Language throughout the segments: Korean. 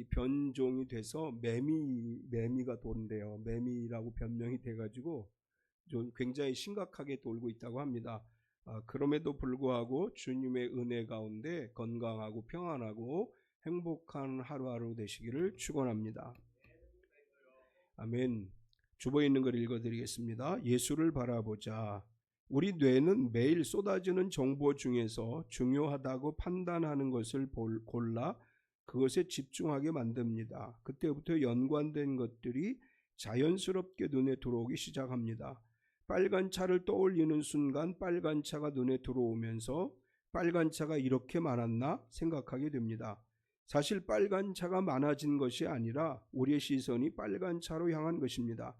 이 변종이 돼서 매미가 돈대요. 매미라고 변명이 돼가지고 좀 굉장히 심각하게 돌고 있다고 합니다. 그럼에도 불구하고 주님의 은혜 가운데 건강하고 평안하고 행복한 하루하루 되시기를 축원합니다. 아멘. 주보에 있는 걸 읽어드리겠습니다. 예수를 바라보자. 우리 뇌는 매일 쏟아지는 정보 중에서 중요하다고 판단하는 것을 골라 그것에 집중하게 만듭니다. 그때부터 연관된 것들이 자연스럽게 눈에 들어오기 시작합니다. 빨간 차를 떠올리는 순간 빨간 차가 눈에 들어오면서 빨간 차가 이렇게 많았나 생각하게 됩니다. 사실 빨간 차가 많아진 것이 아니라 우리의 시선이 빨간 차로 향한 것입니다.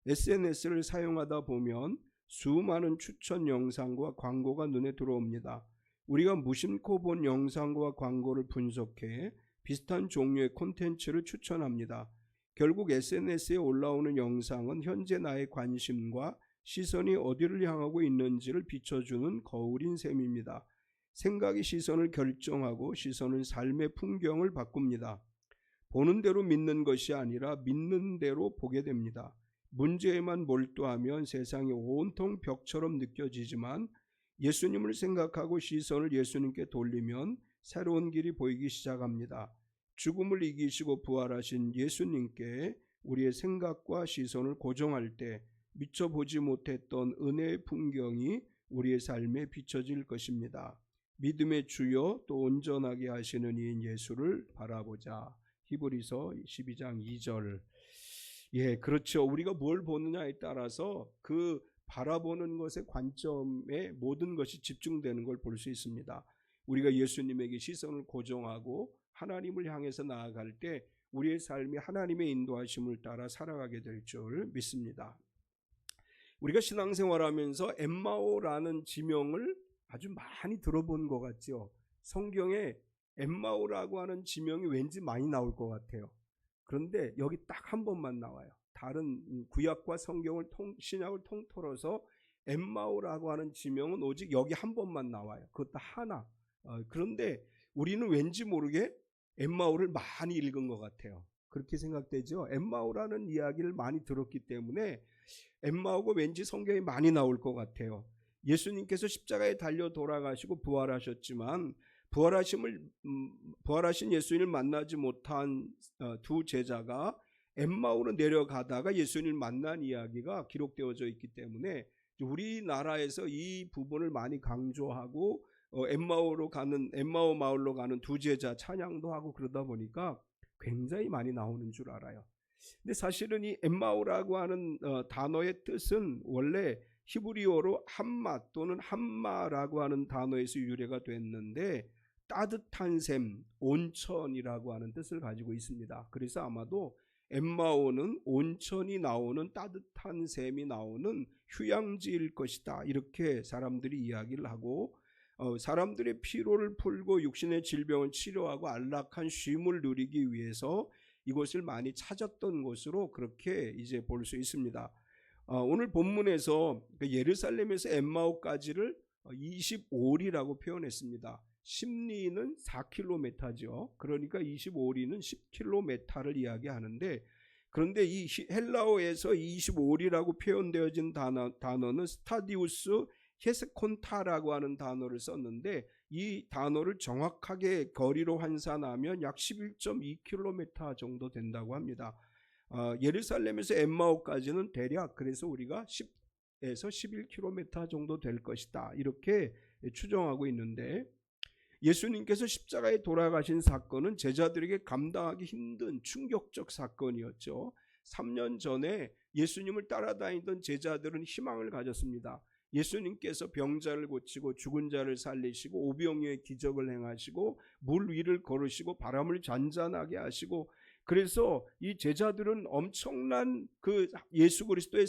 SNS를 사용하다 보면 수많은 추천 영상과 광고가 눈에 들어옵니다. 우리가 무심코 본 영상과 광고를 분석해 비슷한 종류의 콘텐츠를 추천합니다. 결국 SNS에 올라오는 영상은 현재 나의 관심과 시선이 어디를 향하고 있는지를 비춰주는 거울인 셈입니다. 생각이 시선을 결정하고 시선은 삶의 풍경을 바꿉니다. 보는 대로 믿는 것이 아니라 믿는 대로 보게 됩니다. 문제에만 몰두하면 세상이 온통 벽처럼 느껴지지만 예수님을 생각하고 시선을 예수님께 돌리면 새로운 길이 보이기 시작합니다. 죽음을 이기시고 부활하신 예수님께 우리의 생각과 시선을 고정할 때 미처 보지 못했던 은혜의 풍경이 우리의 삶에 비춰질 것입니다. 믿음의 주요 또 온전하게 하시는 이인 예수를 바라보자. 히브리서 12장 2절. 그렇죠. 우리가 뭘 보느냐에 따라서 그 바라보는 것의 관점에 모든 것이 집중되는 걸 볼 수 있습니다. 우리가 예수님에게 시선을 고정하고 하나님을 향해서 나아갈 때 우리의 삶이 하나님의 인도하심을 따라 살아가게 될 줄 믿습니다. 우리가 신앙생활하면서 엠마오라는 지명을 아주 많이 들어본 것 같죠. 성경에 엠마오라고 하는 지명이 왠지 많이 나올 것 같아요. 그런데 여기 딱 한 번만 나와요. 다른 구약과 성경을 신약을 통틀어서 엠마오라고 하는 지명은 오직 여기 한 번만 나와요. 그것도 하나. 그런데 우리는 왠지 모르게 엠마오를 많이 읽은 것 같아요. 그렇게 생각되죠. 엠마오라는 이야기를 많이 들었기 때문에 엠마오가 왠지 성경에 많이 나올 것 같아요. 예수님께서 십자가에 달려 돌아가시고 부활하셨지만 부활하신 예수님을 만나지 못한 두 제자가 엠마오로 내려가다가 예수님을 만난 이야기가 기록되어져 있기 때문에 우리나라에서 이 부분을 많이 강조하고 엠마오 마을로 가는 두 제자 찬양도 하고 그러다 보니까 굉장히 많이 나오는 줄 알아요. 근데 사실은 이 엠마오라고 하는 단어의 뜻은 원래 히브리어로 함마 또는 함마라고 하는 단어에서 유래가 됐는데 따뜻한 샘, 온천이라고 하는 뜻을 가지고 있습니다. 그래서 아마도 엠마오는 온천이 나오는 따뜻한 샘이 나오는 휴양지일 것이다. 이렇게 사람들이 이야기를 하고 사람들의 피로를 풀고 육신의 질병을 치료하고 안락한 쉼을 누리기 위해서 이곳을 많이 찾았던 곳으로 그렇게 이제 볼 수 있습니다. 오늘 본문에서 예루살렘에서 엠마오까지를 25리라고 표현했습니다. 10리는 4km죠. 그러니까 25리는 10km를 이야기하는데 그런데 이 헬라어에서 25리라고 표현되어진 단어는 스타디우스 헤스콘타라고 하는 단어를 썼는데 이 단어를 정확하게 거리로 환산하면 약 11.2km 정도 된다고 합니다. 예루살렘에서 엠마오까지는 대략 그래서 우리가 10에서 11km 정도 될 것이다. 이렇게 추정하고 있는데 예수님께서 십자가에 돌아가신 사건은 제자들에게 감당하기 힘든 충격적 사건이었죠. 3년 전에 예수님을 따라다니던 제자들은 희망을 가졌습니다. 예수님께서 병자를 고치고 죽은 자를 살리시고 오병이어의 기적을 행하시고 물 위를 걸으시고 바람을 잔잔하게 하시고 그래서 이 제자들은 엄청난 그 예수 그리스도의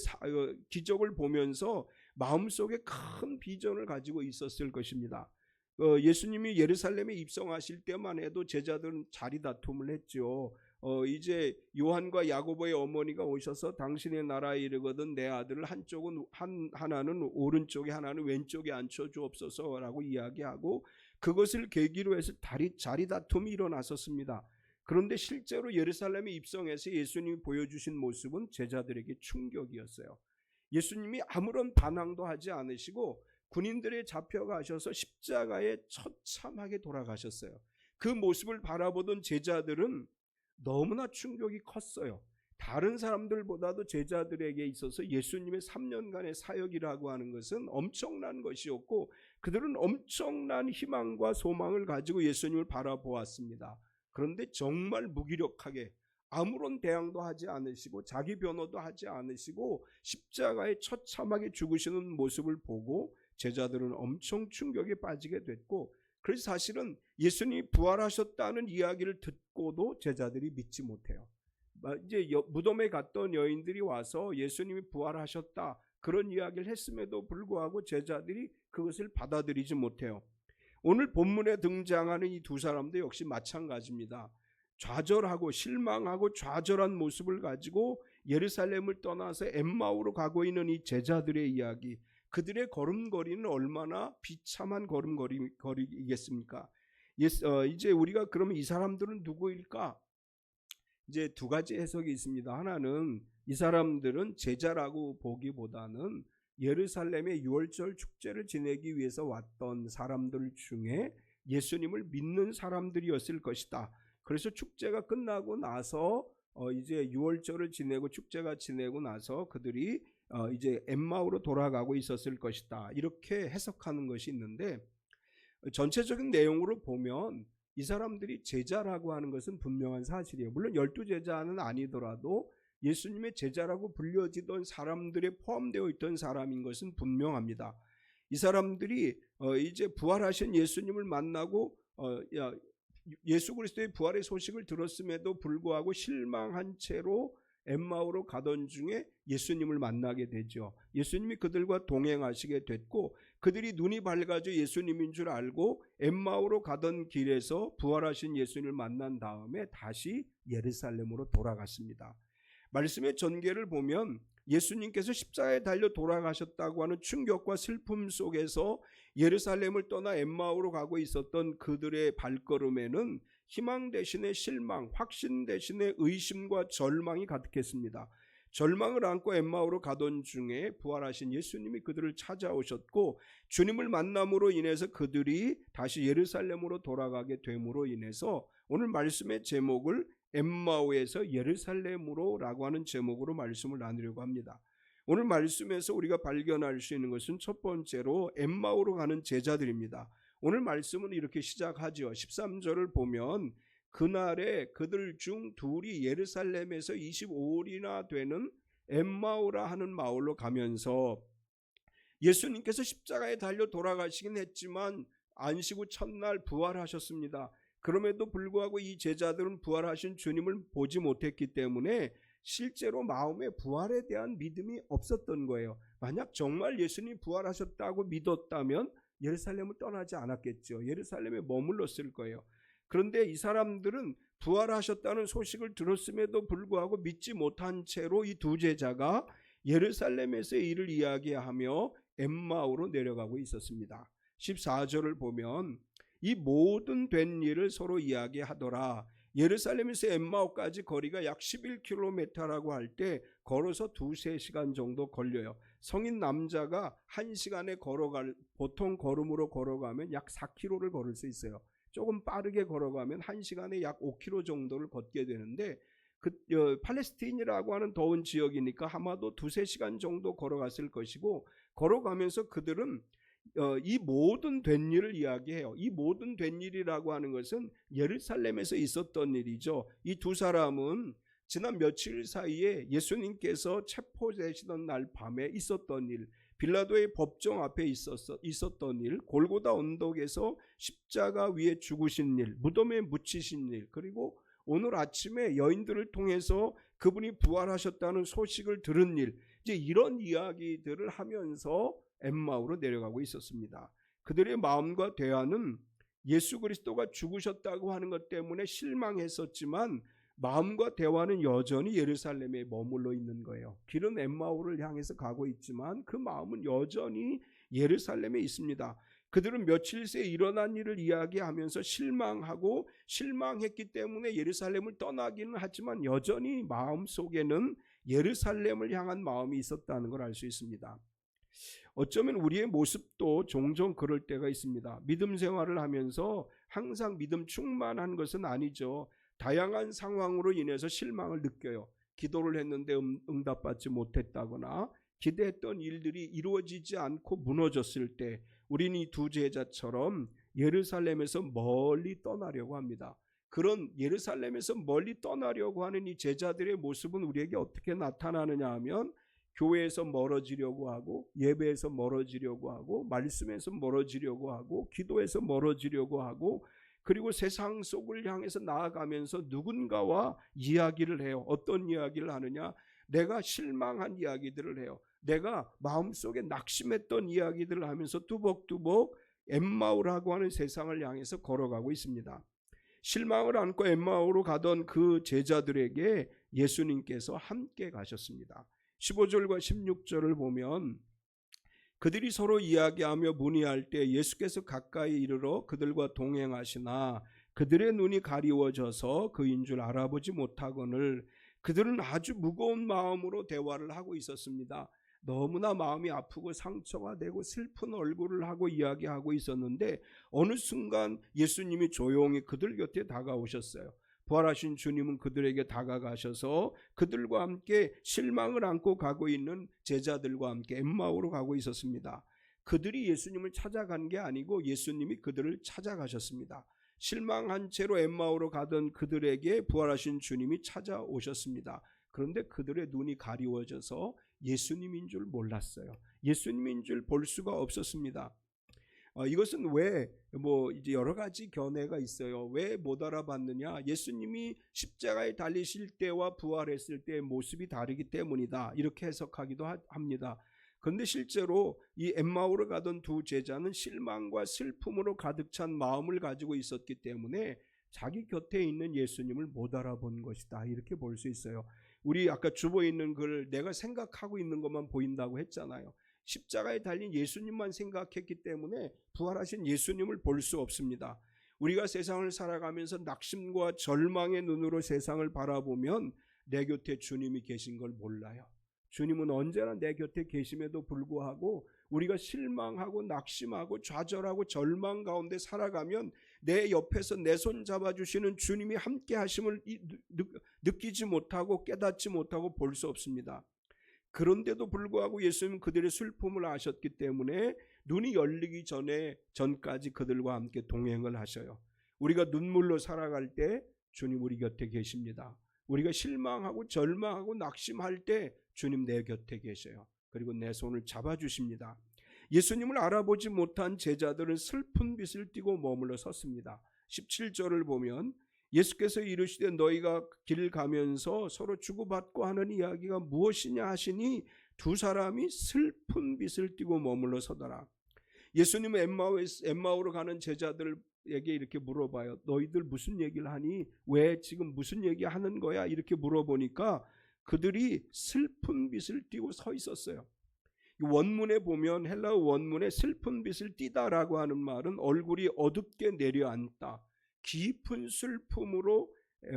기적을 보면서 마음속에 큰 비전을 가지고 있었을 것입니다. 예수님이 예루살렘에 입성하실 때만 해도 제자들은 자리 다툼을 했죠. 이제 요한과 야고보의 어머니가 오셔서 당신의 나라에 이르거든 내 아들을 한쪽은 하나는 오른쪽에 하나는 왼쪽에 앉혀 주옵소서라고 이야기하고 그것을 계기로 해서 자리 다툼이 일어났었습니다. 그런데 실제로 예루살렘에 입성해서 예수님이 보여주신 모습은 제자들에게 충격이었어요. 예수님이 아무런 반항도 하지 않으시고 군인들에 잡혀가셔서 십자가에 처참하게 돌아가셨어요. 그 모습을 바라보던 제자들은 너무나 충격이 컸어요. 다른 사람들보다도 제자들에게 있어서 예수님의 3년간의 사역이라고 하는 것은 엄청난 것이었고 그들은 엄청난 희망과 소망을 가지고 예수님을 바라보았습니다. 그런데 정말 무기력하게 아무런 대항도 하지 않으시고 자기 변호도 하지 않으시고 십자가에 처참하게 죽으시는 모습을 보고 제자들은 엄청 충격에 빠지게 됐고, 그래서 사실은 예수님이 부활하셨다는 이야기를 듣고도 제자들이 믿지 못해요. 이제 무덤에 갔던 여인들이 와서 예수님이 부활하셨다 그런 이야기를 했음에도 불구하고 제자들이 그것을 받아들이지 못해요. 오늘 본문에 등장하는 이 두 사람도 역시 마찬가지입니다. 좌절하고 실망하고 좌절한 모습을 가지고 예루살렘을 떠나서 엠마오로 가고 있는 이 제자들의 이야기, 그들의 걸음걸이는 얼마나 비참한 걸음걸이겠습니까? 이제 우리가 그러면 이 사람들은 누구일까? 이제 두 가지 해석이 있습니다. 하나는 이 사람들은 제자라고 보기보다는 예루살렘의 유월절 축제를 지내기 위해서 왔던 사람들 중에 예수님을 믿는 사람들이었을 것이다. 그래서 축제가 끝나고 나서 이제 유월절을 지내고 축제가 지내고 나서 그들이 이제 엠마오로 돌아가고 있었을 것이다. 이렇게 해석하는 것이 있는데, 전체적인 내용으로 보면 이 사람들이 제자라고 하는 것은 분명한 사실이에요. 물론 12제자는 아니더라도 예수님의 제자라고 불려지던 사람들에 포함되어 있던 사람인 것은 분명합니다. 이 사람들이 이제 부활하신 예수님을 만나고 예수 그리스도의 부활의 소식을 들었음에도 불구하고 실망한 채로 엠마오로 가던 중에 예수님을 만나게 되죠. 예수님이 그들과 동행하시게 됐고 그들이 눈이 밝아져 예수님인 줄 알고 엠마오로 가던 길에서 부활하신 예수님을 만난 다음에 다시 예루살렘으로 돌아갔습니다. 말씀의 전개를 보면 예수님께서 십자가에 달려 돌아가셨다고 하는 충격과 슬픔 속에서 예루살렘을 떠나 엠마오로 가고 있었던 그들의 발걸음에는 희망 대신에 실망, 확신 대신에 의심과 절망이 가득했습니다. 절망을 안고 엠마오로 가던 중에 부활하신 예수님이 그들을 찾아오셨고 주님을 만남으로 인해서 그들이 다시 예루살렘으로 돌아가게 됨으로 인해서 오늘 말씀의 제목을 엠마오에서 예루살렘으로 라고 하는 제목으로 말씀을 나누려고 합니다. 오늘 말씀에서 우리가 발견할 수 있는 것은 첫 번째로 엠마오로 가는 제자들입니다. 오늘 말씀은 이렇게 시작하죠. 13절을 보면 그날에 그들 중 둘이 예루살렘에서 25일이나 되는 엠마오라 하는 마을로 가면서 예수님께서 십자가에 달려 돌아가시긴 했지만 안식 후 첫날 부활하셨습니다. 그럼에도 불구하고 이 제자들은 부활하신 주님을 보지 못했기 때문에 실제로 마음에 부활에 대한 믿음이 없었던 거예요. 만약 정말 예수님이 부활하셨다고 믿었다면 예루살렘을 떠나지 않았겠죠. 예루살렘에 머물렀을 거예요. 그런데 이 사람들은 부활하셨다는 소식을 들었음에도 불구하고 믿지 못한 채로 이 두 제자가 예루살렘에서의 일을 이야기하며 엠마오로 내려가고 있었습니다. 14절을 보면 이 모든 된 일을 서로 이야기하더라. 예루살렘에서 엠마오까지 거리가 약 11km라고 할 때 걸어서 2-3시간 정도 걸려요. 성인 남자가 1시간에 보통 걸음으로 걸어가면 약 4km를 걸을 수 있어요. 조금 빠르게 걸어가면 1시간에 약 5km 정도를 걷게 되는데 팔레스틴이라고 하는 더운 지역이니까 아마도 2-3시간 정도 걸어갔을 것이고 걸어가면서 그들은 이 모든 된 일을 이야기해요. 이 모든 된 일이라고 하는 것은 예루살렘에서 있었던 일이죠. 이 두 사람은 지난 며칠 사이에 예수님께서 체포되시던 날 밤에 있었던 일, 빌라도의 법정 앞에 있었던 일, 골고다 언덕에서 십자가 위에 죽으신 일, 무덤에 묻히신 일, 그리고 오늘 아침에 여인들을 통해서 그분이 부활하셨다는 소식을 들은 일, 이제 이런 이야기들을 하면서 엠마오로 내려가고 있었습니다. 그들의 마음과 대화는 예수 그리스도가 죽으셨다고 하는 것 때문에 실망했었지만 마음과 대화는 여전히 예루살렘에 머물러 있는 거예요. 길은 엠마오를 향해서 가고 있지만 그 마음은 여전히 예루살렘에 있습니다. 그들은 며칠 새 일어난 일을 이야기하면서 실망하고 실망했기 때문에 예루살렘을 떠나기는 하지만 여전히 마음속에는 예루살렘을 향한 마음이 있었다는 걸 알 수 있습니다. 어쩌면 우리의 모습도 종종 그럴 때가 있습니다. 믿음 생활을 하면서 항상 믿음 충만한 것은 아니죠. 다양한 상황으로 인해서 실망을 느껴요. 기도를 했는데 응답받지 못했다거나 기대했던 일들이 이루어지지 않고 무너졌을 때 우리는 이 두 제자처럼 예루살렘에서 멀리 떠나려고 합니다. 그런 예루살렘에서 멀리 떠나려고 하는 이 제자들의 모습은 우리에게 어떻게 나타나느냐 하면 교회에서 멀어지려고 하고 예배에서 멀어지려고 하고 말씀에서 멀어지려고 하고 기도에서 멀어지려고 하고 그리고 세상 속을 향해서 나아가면서 누군가와 이야기를 해요. 어떤 이야기를 하느냐? 내가 실망한 이야기들을 해요. 내가 마음속에 낙심했던 이야기들을 하면서 뚜벅뚜벅 엠마오라고 하는 세상을 향해서 걸어가고 있습니다. 실망을 안고 엠마오로 가던 그 제자들에게 예수님께서 함께 가셨습니다. 15절과 16절을 보면 그들이 서로 이야기하며 문의할 때 예수께서 가까이 이르러 그들과 동행하시나 그들의 눈이 가리워져서 그인 줄 알아보지 못하거늘 그들은 아주 무거운 마음으로 대화를 하고 있었습니다. 너무나 마음이 아프고 상처가 되고 슬픈 얼굴을 하고 이야기하고 있었는데 어느 순간 예수님이 조용히 그들 곁에 다가오셨어요. 부활하신 주님은 그들에게 다가가셔서 그들과 함께 실망을 안고 가고 있는 제자들과 함께 엠마오로 가고 있었습니다. 그들이 예수님을 찾아간 게 아니고 예수님이 그들을 찾아가셨습니다. 실망한 채로 엠마오로 가던 그들에게 부활하신 주님이 찾아오셨습니다. 그런데 그들의 눈이 가리워져서 예수님인 줄 몰랐어요. 예수님인 줄 볼 수가 없었습니다. 이것은 왜 이제 여러 가지 견해가 있어요. 왜 못 알아봤느냐? 예수님이 십자가에 달리실 때와 부활했을 때의 모습이 다르기 때문이다. 이렇게 해석하기도 합니다. 그런데 실제로 이 엠마오로 가던 두 제자는 실망과 슬픔으로 가득 찬 마음을 가지고 있었기 때문에 자기 곁에 있는 예수님을 못 알아본 것이다. 이렇게 볼 수 있어요. 우리 아까 주보에 있는 글 내가 생각하고 있는 것만 보인다고 했잖아요. 십자가에 달린 예수님만 생각했기 때문에 부활하신 예수님을 볼 수 없습니다. 우리가 세상을 살아가면서 낙심과 절망의 눈으로 세상을 바라보면 내 곁에 주님이 계신 걸 몰라요. 주님은 언제나 내 곁에 계심에도 불구하고 우리가 실망하고 낙심하고 좌절하고 절망 가운데 살아가면 내 옆에서 내 손 잡아주시는 주님이 함께 하심을 느끼지 못하고 깨닫지 못하고 볼 수 없습니다. 그런데도 불구하고 예수님은 그들의 슬픔을 아셨기 때문에 눈이 열리기 전까지 그들과 함께 동행을 하셔요. 우리가 눈물로 살아갈 때 주님 우리 곁에 계십니다. 우리가 실망하고 절망하고 낙심할 때 주님 내 곁에 계셔요. 그리고 내 손을 잡아주십니다. 예수님을 알아보지 못한 제자들은 슬픈 빛을 띠고 머물러 섰습니다. 17절을 보면 예수께서 이르시되 너희가 길 가면서 서로 주고받고 하는 이야기가 무엇이냐 하시니 두 사람이 슬픈 빛을 띠고 머물러 서더라. 예수님은 엠마오로 가는 제자들에게 이렇게 물어봐요. 너희들 무슨 얘기를 하니? 왜 지금 무슨 얘기하는 거야? 이렇게 물어보니까 그들이 슬픈 빛을 띠고 서 있었어요. 원문에 보면 헬라어 원문에 슬픈 빛을 띠다라고 하는 말은 얼굴이 어둡게 내려앉다, 깊은 슬픔으로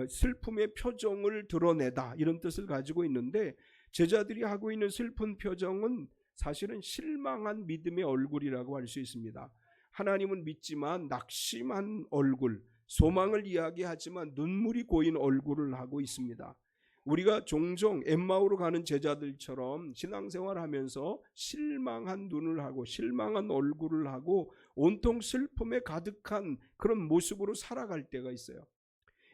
슬픔의 표정을 드러내다 이런 뜻을 가지고 있는데 제자들이 하고 있는 슬픈 표정은 사실은 실망한 믿음의 얼굴이라고 할 수 있습니다. 하나님은 믿지만 낙심한 얼굴, 소망을 이야기하지만 눈물이 고인 얼굴을 하고 있습니다. 우리가 종종 엠마오로 가는 제자들처럼 신앙생활하면서 실망한 눈을 하고 실망한 얼굴을 하고 온통 슬픔에 가득한 그런 모습으로 살아갈 때가 있어요.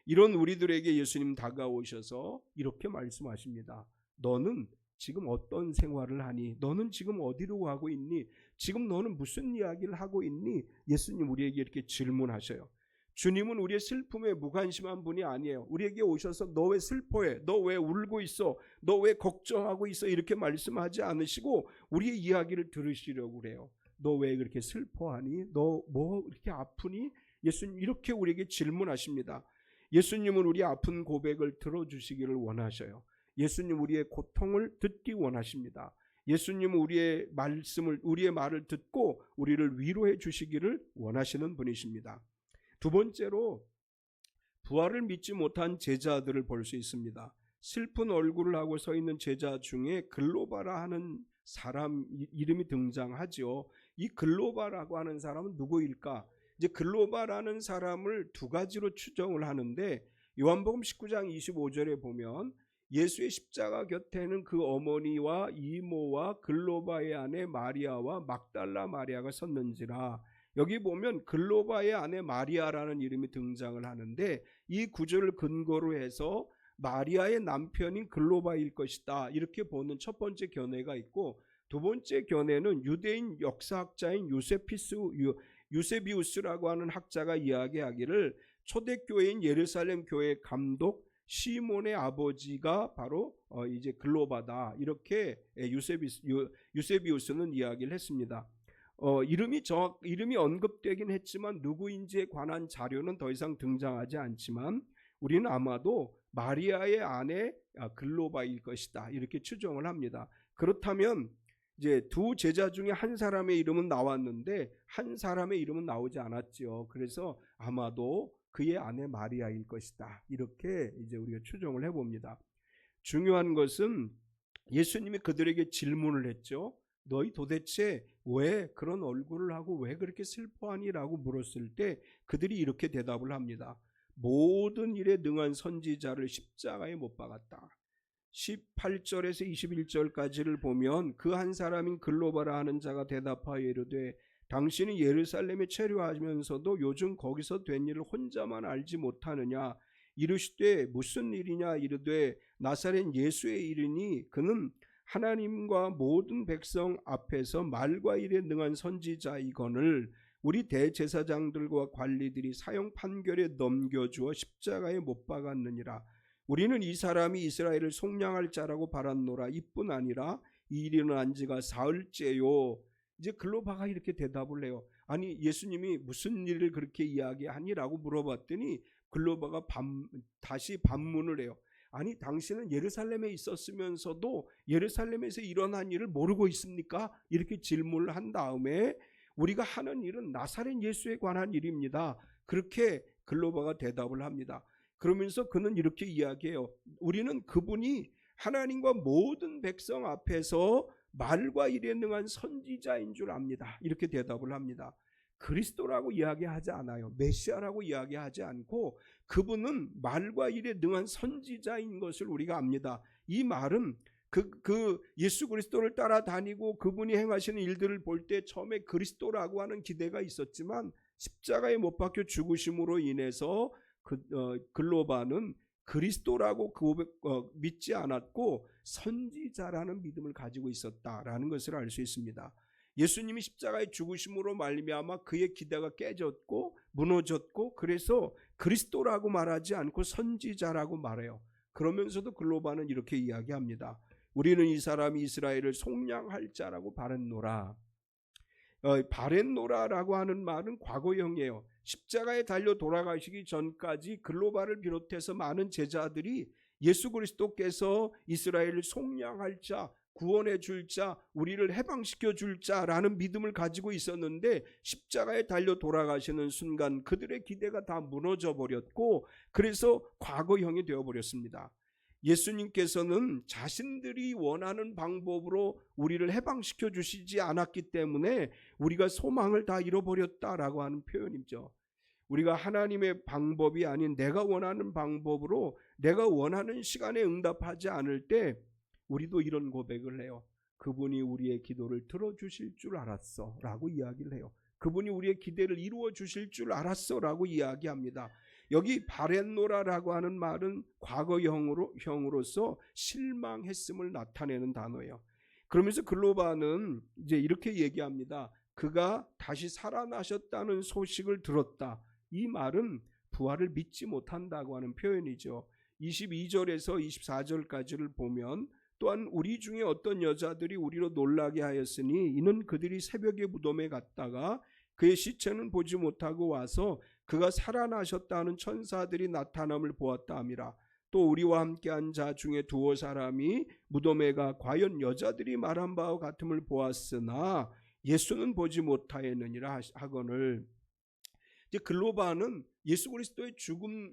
이런 우리들에게 예수님 다가오셔서 이렇게 말씀하십니다. 너는 지금 어떤 생활을 하니? 너는 지금 어디로 가고 있니? 지금 너는 무슨 이야기를 하고 있니? 예수님 우리에게 이렇게 질문하셔요. 주님은 우리의 슬픔에 무관심한 분이 아니에요. 우리에게 오셔서 너 왜 슬퍼해? 너 왜 울고 있어? 너 왜 걱정하고 있어? 이렇게 말씀하지 않으시고 우리의 이야기를 들으시려고 그래요. 너 왜 그렇게 슬퍼하니? 너 뭐 이렇게 아프니? 예수님 이렇게 우리에게 질문하십니다. 예수님은 우리 아픈 고백을 들어주시기를 원하셔요. 예수님 우리의 고통을 듣기 원하십니다. 예수님은 우리의 말을 듣고 우리를 위로해 주시기를 원하시는 분이십니다. 두 번째로 부활을 믿지 못한 제자들을 볼 수 있습니다. 슬픈 얼굴을 하고 서 있는 제자 중에 글로바라 하는 사람 이름이 등장하죠. 이 글로바라고 하는 사람은 누구일까? 이제 글로바라는 사람을 두 가지로 추정을 하는데, 요한복음 19장 25절에 보면 예수의 십자가 곁에는 그 어머니와 이모와 글로바의 아내 마리아와 막달라 마리아가 섰는지라. 여기 보면 글로바의 아내 마리아라는 이름이 등장을 하는데, 이 구절을 근거로 해서 마리아의 남편인 글로바일 것이다, 이렇게 보는 첫 번째 견해가 있고, 두 번째 견해는 유대인 역사학자인 유세비우스라고 하는 학자가 이야기하기를 초대교회인 예루살렘 교회 감독 시몬의 아버지가 바로 이제 글로바다, 이렇게 유세비우스는 이야기를 했습니다. 이름이 언급되긴 했지만 누구인지에 관한 자료는 더 이상 등장하지 않지만 우리는 아마도 마리아의 아내 글로바일 것이다, 이렇게 추정을 합니다. 그렇다면 이제 두 제자 중에 한 사람의 이름은 나왔는데 한 사람의 이름은 나오지 않았죠. 그래서 아마도 그의 아내 마리아일 것이다, 이렇게 이제 우리가 추정을 해봅니다. 중요한 것은 예수님이 그들에게 질문을 했죠. 너희 도대체 왜 그런 얼굴을 하고 왜 그렇게 슬퍼하니? 라고 물었을 때 그들이 이렇게 대답을 합니다. 모든 일에 능한 선지자를 십자가에 못 박았다. 18절에서 21절까지를 보면 그 한 사람인 글로바라 하는 자가 대답하여 이르되 당신이 예루살렘에 체류하면서도 요즘 거기서 된 일을 혼자만 알지 못하느냐? 이르시되 무슨 일이냐? 이르되 나사렛 예수의 일이니 그는 하나님과 모든 백성 앞에서 말과 일에 능한 선지자이거늘 우리 대제사장들과 관리들이 사형 판결에 넘겨주어 십자가에 못 박았느니라. 우리는 이 사람이 이스라엘을 속량할 자라고 바랐노라. 이뿐 아니라 이 일이 일어난 지가 사흘째요. 이제 글로바가 이렇게 대답을 해요. 아니 예수님이 무슨 일을 그렇게 이야기하니라고 물어봤더니 글로바가 다시 반문을 해요. 아니 당신은 예루살렘에 있었으면서도 예루살렘에서 일어난 일을 모르고 있습니까? 이렇게 질문을 한 다음에 우리가 하는 일은 나사렛 예수에 관한 일입니다, 그렇게 글로바가 대답을 합니다. 그러면서 그는 이렇게 이야기해요. 우리는 그분이 하나님과 모든 백성 앞에서 말과 일에 능한 선지자인 줄 압니다, 이렇게 대답을 합니다. 그리스도라고 이야기하지 않아요. 메시아라고 이야기하지 않고 그분은 말과 일에 능한 선지자인 것을 우리가 압니다. 이 말은 그 예수 그리스도를 따라다니고 그분이 행하시는 일들을 볼 때 처음에 그리스도라고 하는 기대가 있었지만 십자가에 못 박혀 죽으심으로 인해서 글로바는 그리스도라고 믿지 않았고 선지자라는 믿음을 가지고 있었다라는 것을 알 수 있습니다. 예수님이 십자가에 죽으심으로 말미암아 그의 기대가 깨졌고 무너졌고 그래서 그리스도라고 말하지 않고 선지자라고 말해요. 그러면서도 글로바는 이렇게 이야기합니다. 우리는 이 사람이 이스라엘을 속량할 자라고 바랬노라. 바랬노라라고 하는 말은 과거형이에요. 십자가에 달려 돌아가시기 전까지 글로바를 비롯해서 많은 제자들이 예수 그리스도께서 이스라엘을 속량할 자, 구원해 줄 자, 우리를 해방시켜 줄 자라는 믿음을 가지고 있었는데 십자가에 달려 돌아가시는 순간 그들의 기대가 다 무너져 버렸고 그래서 과거형이 되어 버렸습니다. 예수님께서는 자신들이 원하는 방법으로 우리를 해방시켜 주시지 않았기 때문에 우리가 소망을 다 잃어버렸다라고 하는 표현이죠. 우리가 하나님의 방법이 아닌 내가 원하는 방법으로 내가 원하는 시간에 응답하지 않을 때 우리도 이런 고백을 해요. 그분이 우리의 기도를 들어주실 줄 알았어 라고 이야기를 해요. 그분이 우리의 기대를 이루어 주실 줄 알았어 라고 이야기합니다. 여기 바랬노라라고 하는 말은 과거형으로서 실망했음을 나타내는 단어예요. 그러면서 글로바는 이제 이렇게 얘기합니다. 그가 다시 살아나셨다는 소식을 들었다. 이 말은 부활을 믿지 못한다고 하는 표현이죠. 22절에서 24절까지를 보면 또한 우리 중에 어떤 여자들이 우리로 놀라게 하였으니 이는 그들이 새벽에 무덤에 갔다가 그의 시체는 보지 못하고 와서 그가 살아나셨다는 천사들이 나타남을 보았다 함이라. 또 우리와 함께한 자 중에 두어 사람이 무덤에 가 과연 여자들이 말한 바와 같음을 보았으나 예수는 보지 못하였느니라 하거늘. 이제 글로바는 예수 그리스도의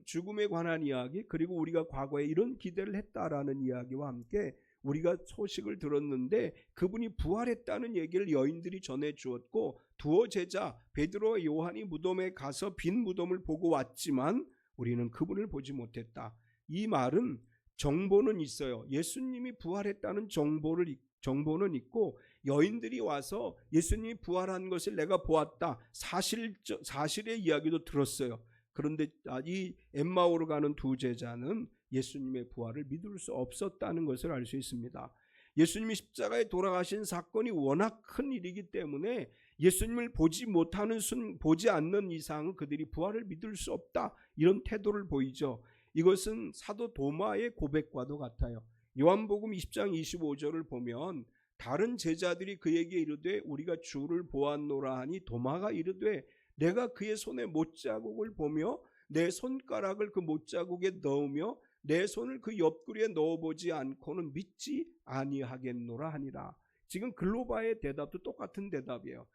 죽음에 관한 이야기, 그리고 우리가 과거에 이런 기대를 했다라는 이야기와 함께 우리가 소식을 들었는데 그분이 부활했다는 얘기를 여인들이 전해 주었고, 두어 제자 베드로와 요한이 무덤에 가서 빈 무덤을 보고 왔지만 우리는 그분을 보지 못했다. 이 말은 정보는 있어요. 예수님이 부활했다는 정보는 있고, 여인들이 와서 예수님이 부활한 것을 내가 보았다, 사실의 이야기도 들었어요. 그런데 이 엠마오로 가는 두 제자는 예수님의 부활을 믿을 수 없었다는 것을 알 수 있습니다. 예수님이 십자가에 돌아가신 사건이 워낙 큰 일이기 때문에 예수님을 보지 않는 이상 그들이 부활을 믿을 수 없다, 이런 태도를 보이죠. 이것은 사도 도마의 고백과도 같아요. 요한복음 20장 25절을 보면 다른 제자들이 그에게 이르되 우리가 주를 보았노라 하니 도마가 이르되 내가 그의 손에 못자국을 보며 내 손가락을 그 못자국에 넣으며 내 손을 그 옆구리에 넣어보지 않고는 믿지 아니하겠노라 하니라. 지금 글로바의 대답도 똑같은 대답이에요.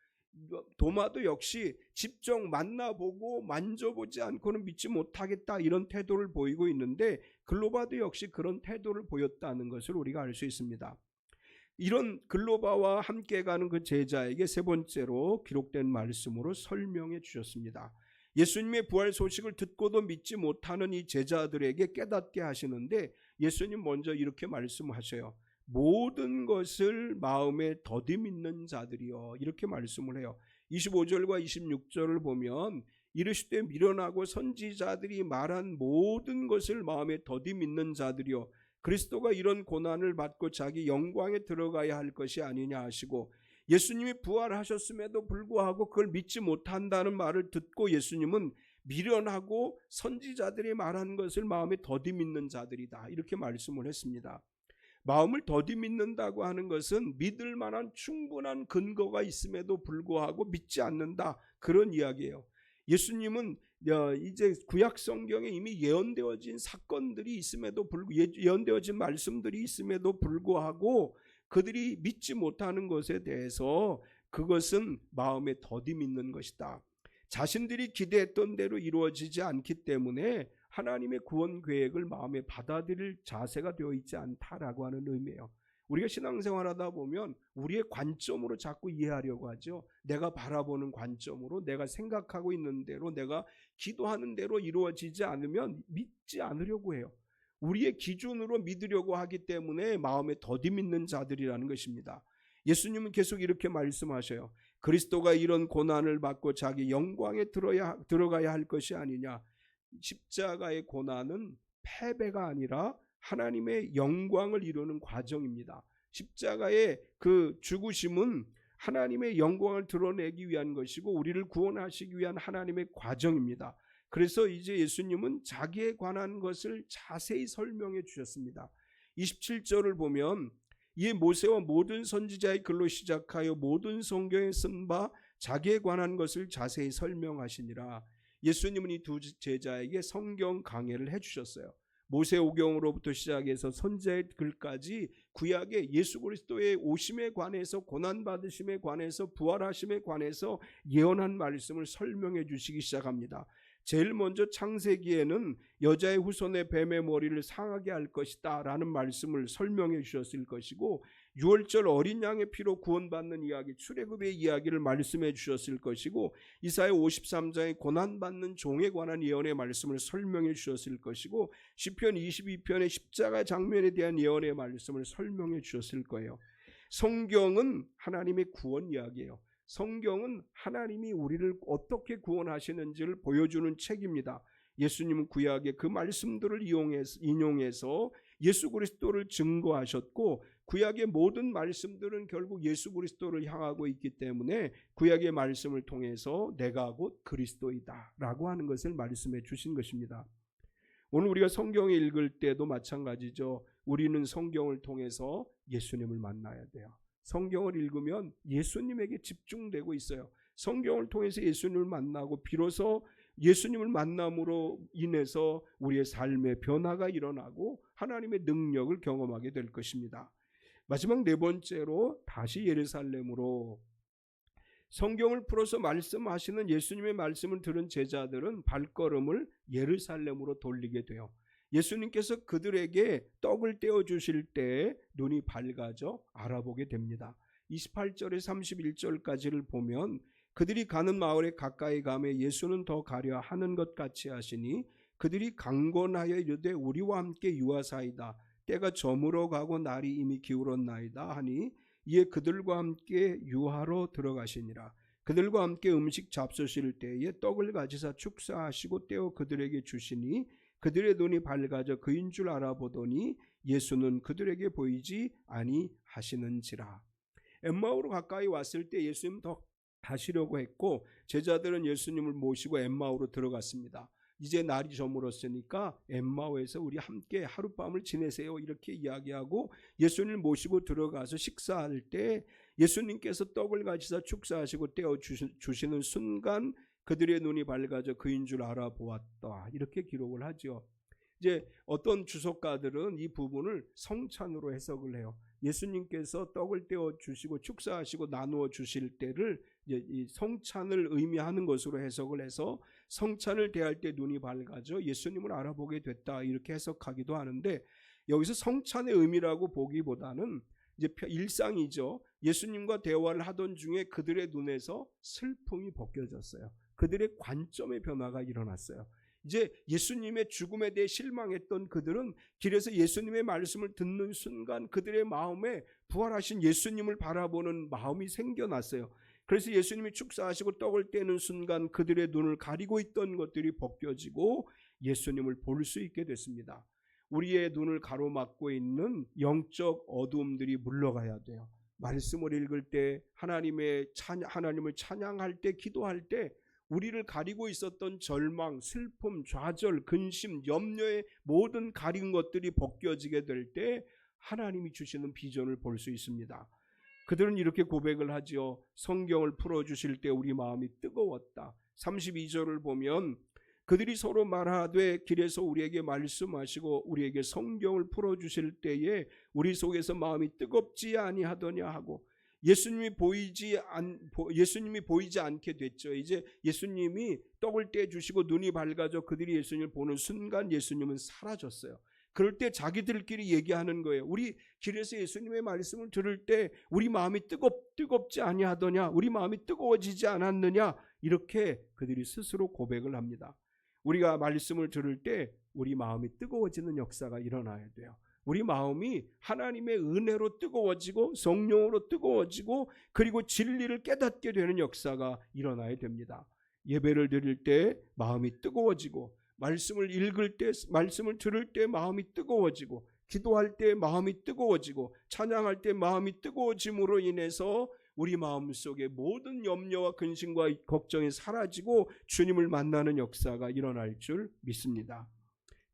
도마도 역시 직접 만나보고 만져보지 않고는 믿지 못하겠다, 이런 태도를 보이고 있는데 글로바도 역시 그런 태도를 보였다는 것을 우리가 알 수 있습니다. 이런 글로바와 함께 가는 그 제자에게 세 번째로 기록된 말씀으로 설명해 주셨습니다. 예수님의 부활 소식을 듣고도 믿지 못하는 이 제자들에게 깨닫게 하시는데 예수님 먼저 이렇게 말씀하셔요. 모든 것을 마음에 더디 믿는 자들이요, 이렇게 말씀을 해요. 25절과 26절을 보면 이르시되 미련하고 선지자들이 말한 모든 것을 마음에 더디 믿는 자들이요, 그리스도가 이런 고난을 받고 자기 영광에 들어가야 할 것이 아니냐 하시고, 예수님이 부활하셨음에도 불구하고 그걸 믿지 못한다는 말을 듣고 예수님은 미련하고 선지자들이 말한 것을 마음에 더디 믿는 자들이다, 이렇게 말씀을 했습니다. 마음을 더디 믿는다고 하는 것은 믿을 만한 충분한 근거가 있음에도 불구하고 믿지 않는다, 그런 이야기예요. 예수님은 이제 구약 성경에 이미 예언되어진 사건들이 있음에도 예언되어진 말씀들이 있음에도 불구하고 그들이 믿지 못하는 것에 대해서 그것은 마음에 더디 믿는 것이다. 자신들이 기대했던 대로 이루어지지 않기 때문에 하나님의 구원 계획을 마음에 받아들일 자세가 되어 있지 않다라고 하는 의미예요. 우리가 신앙생활하다 보면 우리의 관점으로 자꾸 이해하려고 하죠. 내가 바라보는 관점으로, 내가 생각하고 있는 대로, 내가 기도하는 대로 이루어지지 않으면 믿지 않으려고 해요. 우리의 기준으로 믿으려고 하기 때문에 마음에 더디 믿는 자들이라는 것입니다. 예수님은 계속 이렇게 말씀하셔요. 그리스도가 이런 고난을 받고 자기 영광에 들어가야 할 것이 아니냐. 십자가의 고난은 패배가 아니라 하나님의 영광을 이루는 과정입니다. 십자가의 그 죽으심은 하나님의 영광을 드러내기 위한 것이고 우리를 구원하시기 위한 하나님의 과정입니다. 그래서 이제 예수님은 자기에 관한 것을 자세히 설명해 주셨습니다. 27절을 보면 이 모세와 모든 선지자의 글로 시작하여 모든 성경에 쓴 바 자기에 관한 것을 자세히 설명하시니라. 예수님은 이 두 제자에게 성경 강해를 해주셨어요. 모세오경으로부터 시작해서 선지자의 글까지 구약의 예수 그리스도의 오심에 관해서, 고난받으심에 관해서, 부활하심에 관해서 예언한 말씀을 설명해 주시기 시작합니다. 제일 먼저 창세기에는 여자의 후손의 뱀의 머리를 상하게 할 것이다 라는 말씀을 설명해 주셨을 것이고, 6월절 어린 양의 피로 구원받는 이야기, 출애굽의 이야기를 말씀해 주셨을 것이고, 이사야 53장의 고난받는 종에 관한 예언의 말씀을 설명해 주셨을 것이고, 시편 22편의 십자가 장면에 대한 예언의 말씀을 설명해 주셨을 거예요. 성경은 하나님의 구원 이야기예요. 성경은 하나님이 우리를 어떻게 구원하시는지를 보여주는 책입니다. 예수님은 구약의 그 말씀들을 인용해서 예수 그리스도를 증거하셨고, 구약의 모든 말씀들은 결국 예수 그리스도를 향하고 있기 때문에 구약의 말씀을 통해서 내가 곧 그리스도이다 라고 하는 것을 말씀해 주신 것입니다. 오늘 우리가 성경을 읽을 때도 마찬가지죠. 우리는 성경을 통해서 예수님을 만나야 돼요. 성경을 읽으면 예수님에게 집중되고 있어요. 성경을 통해서 예수님을 만나고 비로소 예수님을 만남으로 인해서 우리의 삶의 변화가 일어나고 하나님의 능력을 경험하게 될 것입니다. 마지막 네 번째로 다시 예루살렘으로. 성경을 풀어서 말씀하시는 예수님의 말씀을 들은 제자들은 발걸음을 예루살렘으로 돌리게 돼요. 예수님께서 그들에게 떡을 떼어 주실 때 눈이 밝아져 알아보게 됩니다. 28절에 31절까지를 보면 그들이 가는 마을에 가까이 가매 예수는 더 가려 하는 것 같이 하시니 그들이 강권하여 이르되 우리와 함께 유하사이다. 때가 저물어 가고 날이 이미 기울었나이다 하니 이에 그들과 함께 유하로 들어가시니라. 그들과 함께 음식 잡수실 때에 떡을 가지사 축사하시고 떼어 그들에게 주시니 그들의 눈이 밝아져 그인 줄 알아보더니 예수는 그들에게 보이지 아니하시는지라. 엠마오로 가까이 왔을 때 예수님 더 가시려고 했고 제자들은 예수님을 모시고 엠마오로 들어갔습니다. 이제 날이 저물었으니까 엠마오에서 우리 함께 하룻밤을 지내세요 이렇게 이야기하고 예수님을 모시고 들어가서 식사할 때 예수님께서 떡을 가지사 축사하시고 떼어 주시는 순간 그들의 눈이 밝아져 그인 줄 알아보았다 이렇게 기록을 하죠. 이제 어떤 주석가들은 이 부분을 성찬으로 해석을 해요. 예수님께서 떡을 떼어 주시고 축사하시고 나누어 주실 때를 이제 이 성찬을 의미하는 것으로 해석을 해서 성찬을 대할 때 눈이 밝아져 예수님을 알아보게 됐다 이렇게 해석하기도 하는데 여기서 성찬의 의미라고 보기보다는 이제 일상이죠. 예수님과 대화를 하던 중에 그들의 눈에서 슬픔이 벗겨졌어요. 그들의 관점의 변화가 일어났어요. 이제 예수님의 죽음에 대해 실망했던 그들은 길에서 예수님의 말씀을 듣는 순간 그들의 마음에 부활하신 예수님을 바라보는 마음이 생겨났어요. 그래서 예수님이 축사하시고 떡을 떼는 순간 그들의 눈을 가리고 있던 것들이 벗겨지고 예수님을 볼 수 있게 됐습니다. 우리의 눈을 가로막고 있는 영적 어두움들이 물러가야 돼요. 말씀을 읽을 때 하나님을 찬양할 때 기도할 때 우리를 가리고 있었던 절망, 슬픔, 좌절, 근심, 염려의 모든 가린 것들이 벗겨지게 될 때 하나님이 주시는 비전을 볼 수 있습니다. 그들은 이렇게 고백을 하죠. 성경을 풀어주실 때 우리 마음이 뜨거웠다. 32절을 보면 그들이 서로 말하되 길에서 우리에게 말씀하시고 우리에게 성경을 풀어주실 때에 우리 속에서 마음이 뜨겁지 아니하더냐 하고 예수님이 보이지 않게 됐죠. 이제 예수님이 떡을 떼주시고 눈이 밝아져 그들이 예수님을 보는 순간 예수님은 사라졌어요. 그럴 때 자기들끼리 얘기하는 거예요. 우리 길에서 예수님의 말씀을 들을 때 우리 마음이 뜨겁지 아니하더냐, 우리 마음이 뜨거워지지 않았느냐, 이렇게 그들이 스스로 고백을 합니다. 우리가 말씀을 들을 때 우리 마음이 뜨거워지는 역사가 일어나야 돼요. 우리 마음이 하나님의 은혜로 뜨거워지고 성령으로 뜨거워지고 그리고 진리를 깨닫게 되는 역사가 일어나야 됩니다. 예배를 드릴 때 마음이 뜨거워지고 말씀을 읽을 때 말씀을 들을 때 마음이 뜨거워지고 기도할 때 마음이 뜨거워지고 찬양할 때 마음이 뜨거워짐으로 인해서 우리 마음속에 모든 염려와 근심과 걱정이 사라지고 주님을 만나는 역사가 일어날 줄 믿습니다.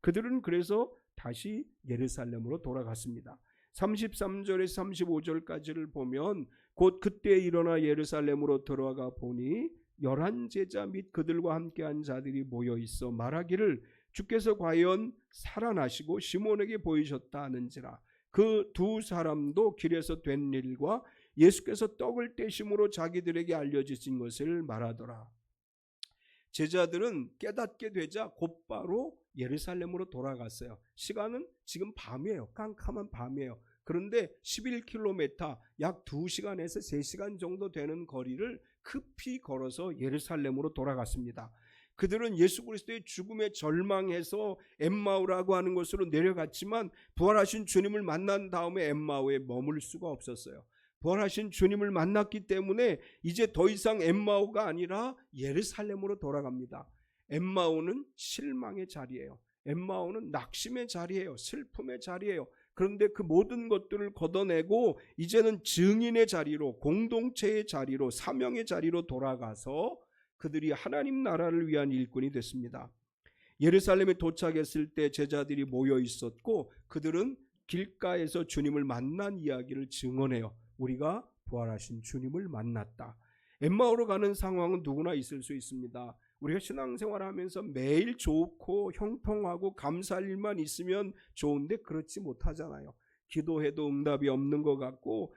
그들은 그래서 다시 예루살렘으로 돌아갔습니다. 33절에서 35절까지를 보면 곧 그때 일어나 예루살렘으로 들어가 보니 11제자 및 그들과 함께한 자들이 모여 있어 말하기를 주께서 과연 살아나시고 시몬에게 보이셨다 하는지라. 그 두 사람도 길에서 된 일과 예수께서 떡을 떼심으로 자기들에게 알려주신 것을 말하더라. 제자들은 깨닫게 되자 곧바로 예루살렘으로 돌아갔어요. 시간은 지금 밤이에요. 깜깜한 밤이에요. 그런데 11km 약 2시간에서 3시간 정도 되는 거리를 급히 걸어서 예루살렘으로 돌아갔습니다. 그들은 예수 그리스도의 죽음에 절망해서 엠마오라고 하는 곳으로 내려갔지만 부활하신 주님을 만난 다음에 엠마오에 머물 수가 없었어요. 부활하신 주님을 만났기 때문에 이제 더 이상 엠마오가 아니라 예루살렘으로 돌아갑니다. 엠마오는 실망의 자리예요. 엠마오는 낙심의 자리예요. 슬픔의 자리예요. 그런데 그 모든 것들을 걷어내고 이제는 증인의 자리로, 공동체의 자리로, 사명의 자리로 돌아가서 그들이 하나님 나라를 위한 일꾼이 됐습니다. 예루살렘에 도착했을 때 제자들이 모여 있었고 그들은 길가에서 주님을 만난 이야기를 증언해요. 우리가 부활하신 주님을 만났다. 엠마오로 가는 상황은 누구나 있을 수 있습니다. 우리가 신앙생활하면서 매일 좋고 형통하고 감사할 일만 있으면 좋은데 그렇지 못하잖아요. 기도해도 응답이 없는 것 같고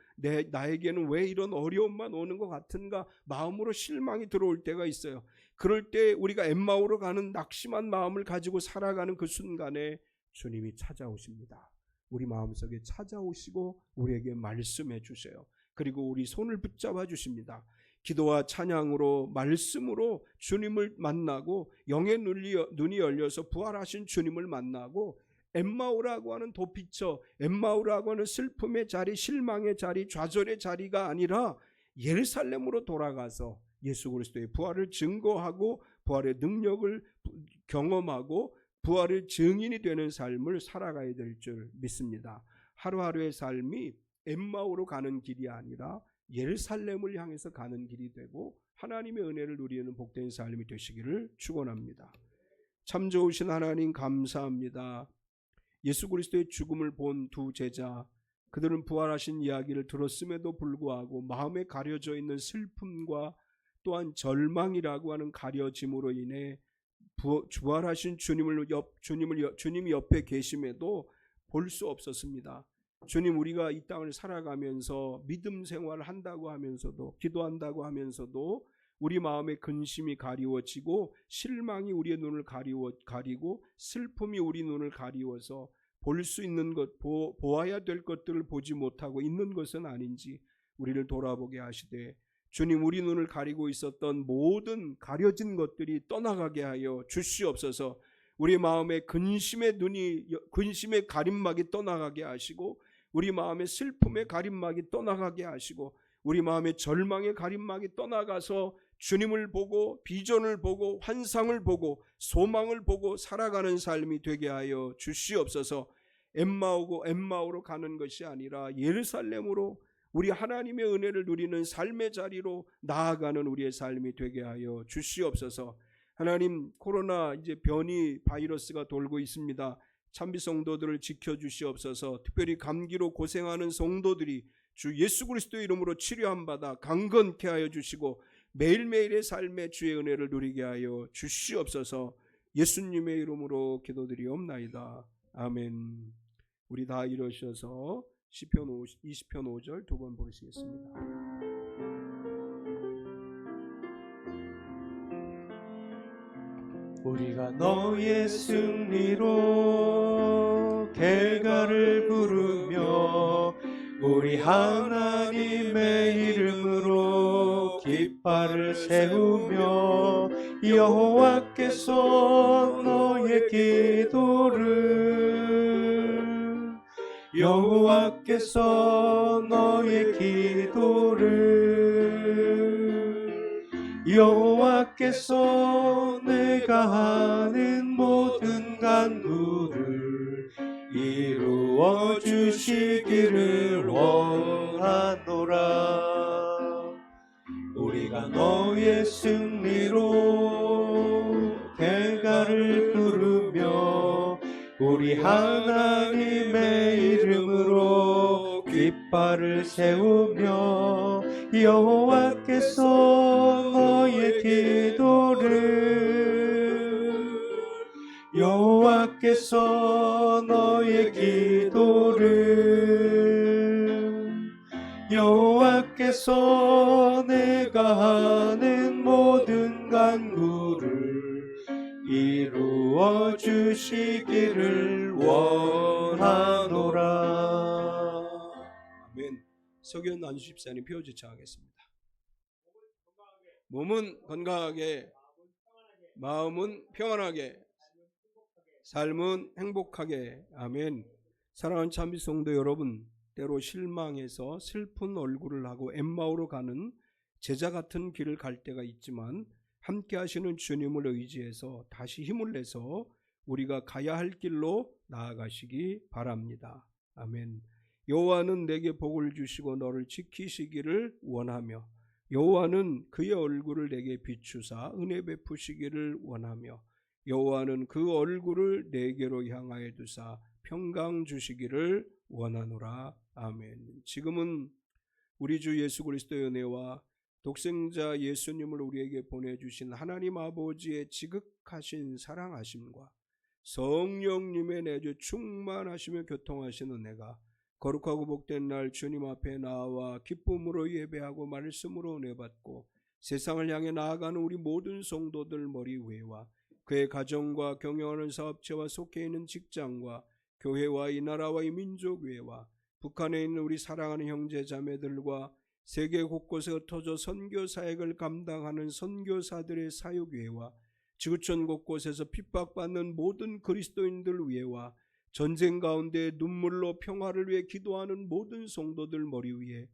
나에게는 왜 이런 어려움만 오는 것 같은가 마음으로 실망이 들어올 때가 있어요. 그럴 때 우리가 엠마오로 가는 낙심한 마음을 가지고 살아가는 그 순간에 주님이 찾아오십니다. 우리 마음속에 찾아오시고 우리에게 말씀해 주세요. 그리고 우리 손을 붙잡아 주십니다. 기도와 찬양으로 말씀으로 주님을 만나고 영의 눈이 열려서 부활하신 주님을 만나고 엠마오라고 하는 도피처, 엠마오라고 하는 슬픔의 자리, 실망의 자리, 좌절의 자리가 아니라 예루살렘으로 돌아가서 예수 그리스도의 부활을 증거하고 부활의 능력을 경험하고 부활의 증인이 되는 삶을 살아가야 될 줄 믿습니다. 하루하루의 삶이 엠마오로 가는 길이 아니라 예루살렘을 향해서 가는 길이 되고 하나님의 은혜를 누리는 복된 삶이 되시기를 축원합니다. 참 좋으신 하나님 감사합니다. 예수 그리스도의 죽음을 본 두 제자, 그들은 부활하신 이야기를 들었음에도 불구하고 마음에 가려져 있는 슬픔과 또한 절망이라고 하는 가려짐으로 인해 부활하신 주님이 옆에 계심에도 볼 수 없었습니다. 주님, 우리가 이 땅을 살아가면서 믿음 생활을 한다고 하면서도 기도한다고 하면서도 우리 마음의 근심이 가리워지고 실망이 우리의 눈을 가리고 슬픔이 우리 눈을 가리워서 볼 수 있는 것, 보아야 될 것들을 보지 못하고 있는 것은 아닌지 우리를 돌아보게 하시되 주님, 우리 눈을 가리고 있었던 모든 가려진 것들이 떠나가게 하여 주시옵소서. 우리 마음의 근심의 가림막이 떠나가게 하시고 우리 마음의 슬픔의 가림막이 떠나가게 하시고 우리 마음의 절망의 가림막이 떠나가서 주님을 보고 비전을 보고 환상을 보고 소망을 보고 살아가는 삶이 되게 하여 주시옵소서. 엠마오로 가는 것이 아니라 예루살렘으로 우리 하나님의 은혜를 누리는 삶의 자리로 나아가는 우리의 삶이 되게 하여 주시옵소서. 하나님, 코로나 이제 변이 바이러스가 돌고 있습니다. 참비 성도들을 지켜주시옵소서. 특별히 감기로 고생하는 성도들이 주 예수 그리스도의 이름으로 치료함 받아 강건케 하여 주시고 매일매일의 삶에 주의 은혜를 누리게 하여 주시옵소서. 예수님의 이름으로 기도드리옵나이다. 아멘. 우리 다 일어서서 시편 20편 5절 두 번 부르시겠습니다. 우리가 너의 승리로 갤갈을 부르며 우리 하나님의 이름으로 깃발을 세우며 여호와께서 너의 기도를 여호와께서 내가 하는 모든 간구를 이루어 주시기를 원하노라. 우리가 너의 승리로 갤갈을 부르며 우리 하나님의 이름으로 깃발을 세우며 여호와께서 너의 기도를 여호와께서 내가 하는 모든 간구를 이루어 주시기를 원하노라. 아멘. 서기현 안수집사님 표지 청하겠습니다. 몸은 건강하게, 마음은 평안하게, 삶은 행복하게. 아멘. 사랑하는 참비 성도 여러분, 때로 실망해서 슬픈 얼굴을 하고 엠마오로 가는 제자 같은 길을 갈 때가 있지만 함께 하시는 주님을 의지해서 다시 힘을 내서 우리가 가야 할 길로 나아가시기 바랍니다. 아멘. 여호와는 내게 복을 주시고 너를 지키시기를 원하며 여호와는 그의 얼굴을 내게 비추사 은혜 베푸시기를 원하며 여호와는 그 얼굴을 내게로 향하여 두사 평강 주시기를 원하노라. 아멘. 지금은 우리 주 예수 그리스도의 은혜와 독생자 예수님을 우리에게 보내주신 하나님 아버지의 지극하신 사랑하심과 성령님의 내주 충만하시며 교통하시는 은혜가 거룩하고 복된 날 주님 앞에 나와 기쁨으로 예배하고 말씀으로 은혜 받고 세상을 향해 나아가는 우리 모든 성도들 머리 위에와 그의 가정과 경영하는 사업체와 속해 있는 직장과 교회와 이 나라와 이 민족 위에와 북한에 있는 우리 사랑하는 형제 자매들과 세계 곳곳에 흩어져 선교 사역을 감당하는 선교사들의 사역 위에와 지구촌 곳곳에서 핍박받는 모든 그리스도인들 위에와 전쟁 가운데 눈물로 평화를 위해 기도하는 모든 성도들 머리 위에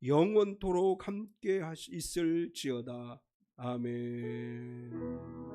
영원토록 함께 있을지어다. 아멘.